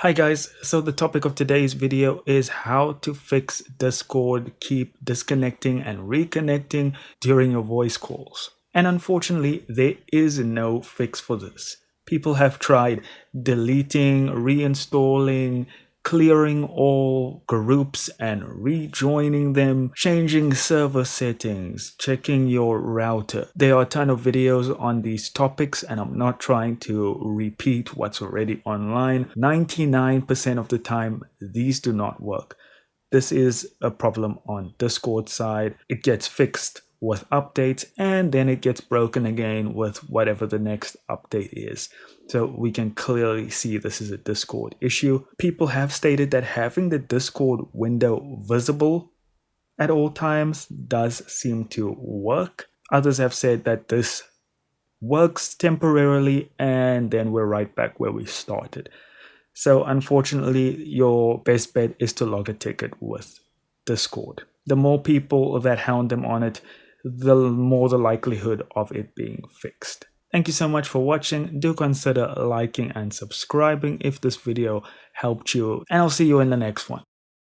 Hi guys, so the topic of today's video is how to fix Discord keep disconnecting and reconnecting during your voice calls. And unfortunately, there is no fix for this. People have tried deleting, reinstalling, clearing all groups and rejoining them, changing server settings, checking your router. There are a ton of videos on these topics, and I'm not trying to repeat what's already online. 99% of the time, these do not work. This is a problem on Discord side. It gets fixed with updates and then it gets broken again with whatever the next update is. So we can clearly see this is a Discord issue. People have stated that having the Discord window visible at all times does seem to work. Others have said that this works temporarily and then we're right back where we started. So unfortunately, your best bet is to log a ticket with Discord. The more people that hound them on it, the more the likelihood of it being fixed. Thank you so much for watching. Do consider liking and subscribing if this video helped you, and I'll see you in the next one.